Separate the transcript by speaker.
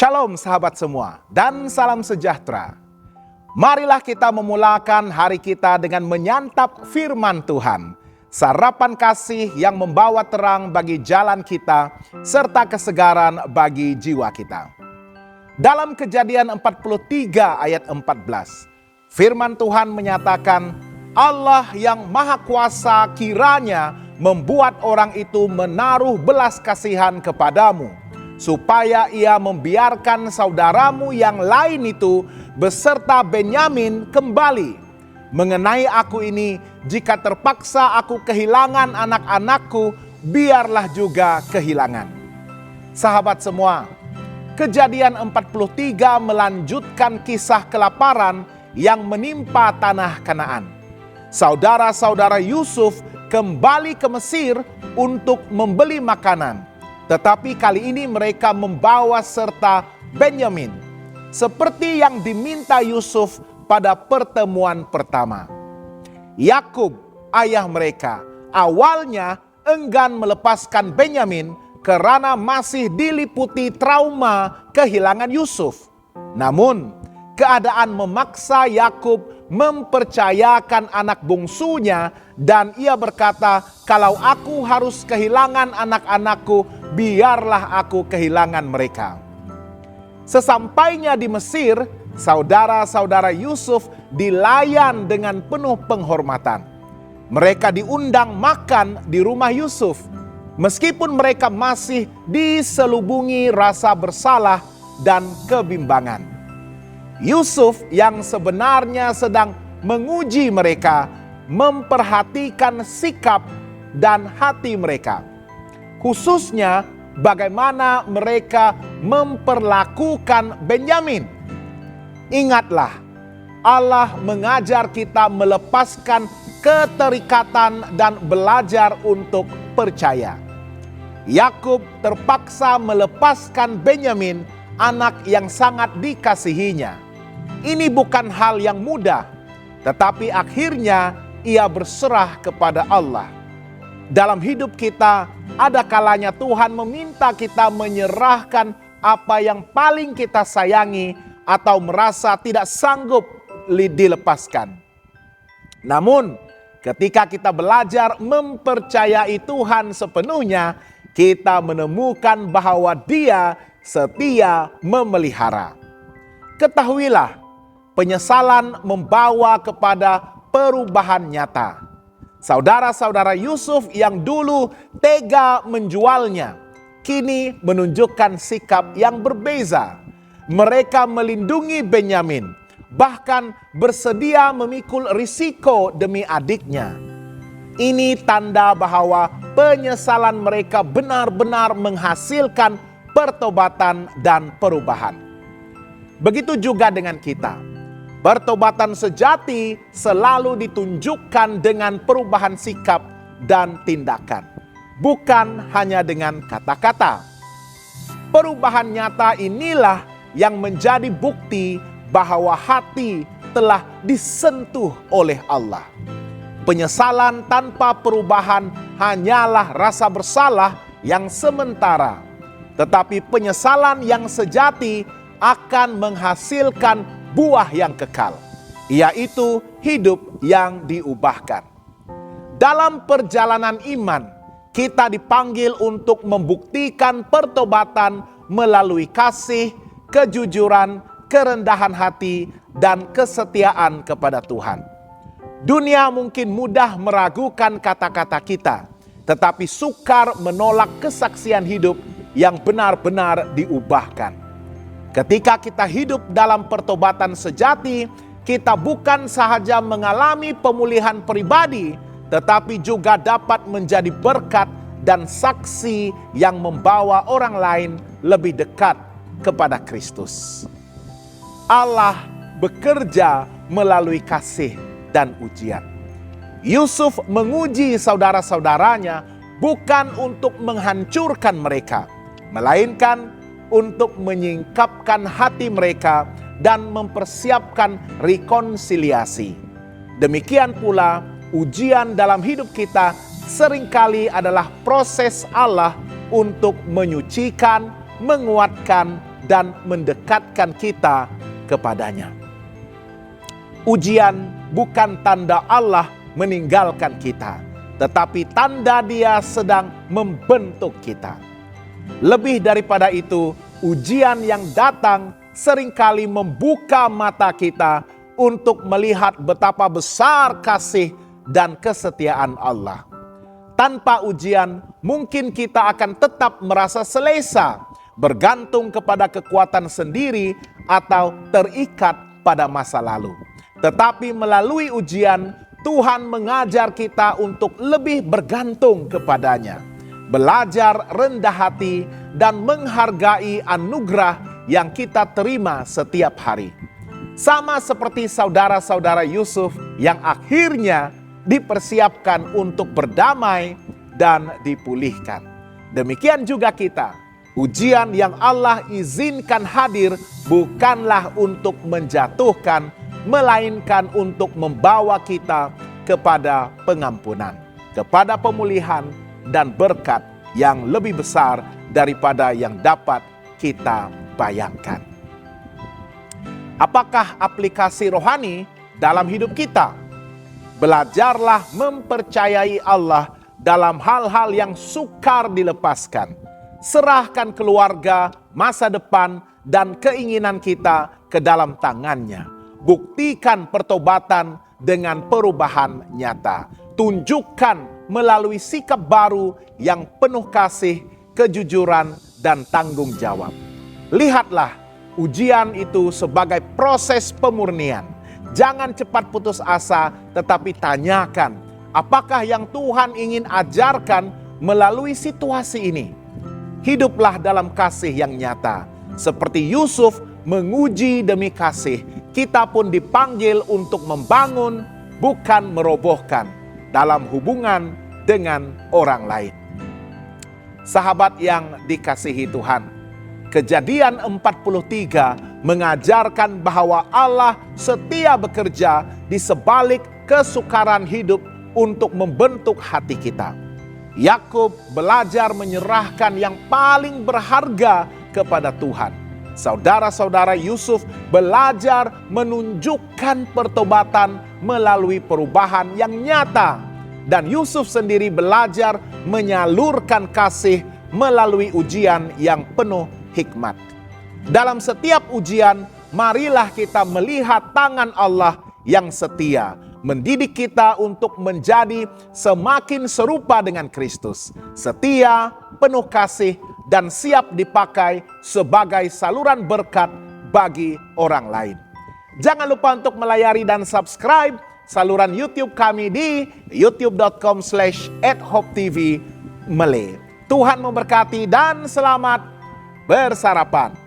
Speaker 1: Shalom sahabat semua dan salam sejahtera. Marilah kita memulakan hari kita dengan menyantap firman Tuhan. Sarapan kasih yang membawa terang bagi jalan kita serta kesegaran bagi jiwa kita. Dalam Kejadian 43 ayat 14, firman Tuhan menyatakan, Allah yang Maha Kuasa kiranya membuat orang itu menaruh belas kasihan kepadamu, supaya ia membiarkan saudaramu yang lain itu beserta Benyamin kembali. Mengenai aku ini, jika terpaksa aku kehilangan anak-anakku, biarlah juga kehilangan. Sahabat semua, Kejadian 43 melanjutkan kisah kelaparan yang menimpa tanah Kanaan. Saudara-saudara Yusuf kembali ke Mesir untuk membeli makanan. Tetapi kali ini mereka membawa serta Benyamin, seperti yang diminta Yusuf pada pertemuan pertama. Yakub, ayah mereka, awalnya enggan melepaskan Benyamin karena masih diliputi trauma kehilangan Yusuf. Namun, keadaan memaksa Yakub mempercayakan anak bungsunya dan ia berkata, kalau aku harus kehilangan anak-anakku, biarlah aku kehilangan mereka. Sesampainya di Mesir, saudara-saudara Yusuf dilayan dengan penuh penghormatan. Mereka diundang makan di rumah Yusuf, meskipun mereka masih diselubungi rasa bersalah dan kebimbangan. Yusuf yang sebenarnya sedang menguji mereka, memperhatikan sikap dan hati mereka. Khususnya bagaimana mereka memperlakukan Benyamin. Ingatlah, Allah mengajar kita melepaskan keterikatan dan belajar untuk percaya. Yakub terpaksa melepaskan Benyamin, anak yang sangat dikasihinya. Ini bukan hal yang mudah, tetapi akhirnya ia berserah kepada Allah. Dalam hidup kita, ada kalanya Tuhan meminta kita menyerahkan apa yang paling kita sayangi atau merasa tidak sanggup dilepaskan. Namun, ketika kita belajar mempercayai Tuhan sepenuhnya, kita menemukan bahwa Dia setia memelihara. Ketahuilah, penyesalan membawa kepada perubahan nyata. Saudara-saudara Yusuf yang dulu tega menjualnya, kini menunjukkan sikap yang berbeza. Mereka melindungi Benyamin, bahkan bersedia memikul risiko demi adiknya. Ini tanda bahwa penyesalan mereka benar-benar menghasilkan pertobatan dan perubahan. Begitu juga dengan kita. Pertobatan sejati selalu ditunjukkan dengan perubahan sikap dan tindakan, bukan hanya dengan kata-kata. Perubahan nyata inilah yang menjadi bukti bahwa hati telah disentuh oleh Allah. Penyesalan tanpa perubahan hanyalah rasa bersalah yang sementara, tetapi penyesalan yang sejati akan menghasilkan buah yang kekal, yaitu hidup yang diubahkan. Dalam perjalanan iman, kita dipanggil untuk membuktikan pertobatan melalui kasih, kejujuran, kerendahan hati, dan kesetiaan kepada Tuhan. Dunia mungkin mudah meragukan kata-kata kita, tetapi sukar menolak kesaksian hidup yang benar-benar diubahkan. Ketika kita hidup dalam pertobatan sejati, kita bukan sahaja mengalami pemulihan pribadi, tetapi juga dapat menjadi berkat dan saksi yang membawa orang lain lebih dekat kepada Kristus. Allah bekerja melalui kasih dan ujian. Yusuf menguji saudara-saudaranya bukan untuk menghancurkan mereka, melainkan untuk menyingkapkan hati mereka dan mempersiapkan rekonsiliasi. Demikian pula ujian dalam hidup kita seringkali adalah proses Allah untuk menyucikan, menguatkan, dan mendekatkan kita kepadanya. Ujian bukan tanda Allah meninggalkan kita, tetapi tanda Dia sedang membentuk kita. Lebih daripada itu, ujian yang datang seringkali membuka mata kita untuk melihat betapa besar kasih dan kesetiaan Allah. Tanpa ujian, mungkin kita akan tetap merasa selesa, bergantung kepada kekuatan sendiri atau terikat pada masa lalu. Tetapi melalui ujian, Tuhan mengajar kita untuk lebih bergantung kepadanya, belajar rendah hati dan menghargai anugerah yang kita terima setiap hari. Sama seperti saudara-saudara Yusuf yang akhirnya dipersiapkan untuk berdamai dan dipulihkan. Demikian juga kita. Ujian yang Allah izinkan hadir bukanlah untuk menjatuhkan, melainkan untuk membawa kita kepada pengampunan, kepada pemulihan dan berkat yang lebih besar daripada yang dapat kita bayangkan. Apakah aplikasi rohani dalam hidup kita? Belajarlah mempercayai Allah dalam hal-hal yang sukar dilepaskan. Serahkan keluarga, masa depan, dan keinginan kita ke dalam tangannya. Buktikan pertobatan dengan perubahan nyata. Tunjukkan melalui sikap baru yang penuh kasih, kejujuran, dan tanggung jawab. Lihatlah ujian itu sebagai proses pemurnian. Jangan cepat putus asa, tetapi tanyakan, apakah yang Tuhan ingin ajarkan melalui situasi ini? Hiduplah dalam kasih yang nyata. Seperti Yusuf menguji demi kasih, kita pun dipanggil untuk membangun, bukan merobohkan, dalam hubungan dengan orang lain. Sahabat yang dikasihi Tuhan, Kejadian 43 mengajarkan bahwa Allah setia bekerja di sebalik kesukaran hidup untuk membentuk hati kita. Yakub belajar menyerahkan yang paling berharga kepada Tuhan. Saudara-saudara Yusuf belajar menunjukkan pertobatan melalui perubahan yang nyata. Dan Yusuf sendiri belajar menyalurkan kasih melalui ujian yang penuh hikmat. Dalam setiap ujian, marilah kita melihat tangan Allah yang setia, mendidik kita untuk menjadi semakin serupa dengan Kristus, setia, penuh kasih, dan siap dipakai sebagai saluran berkat bagi orang lain. Jangan lupa untuk melayari dan subscribe saluran YouTube kami di youtube.com/@hopetv Malay. Tuhan memberkati dan selamat bersarapan.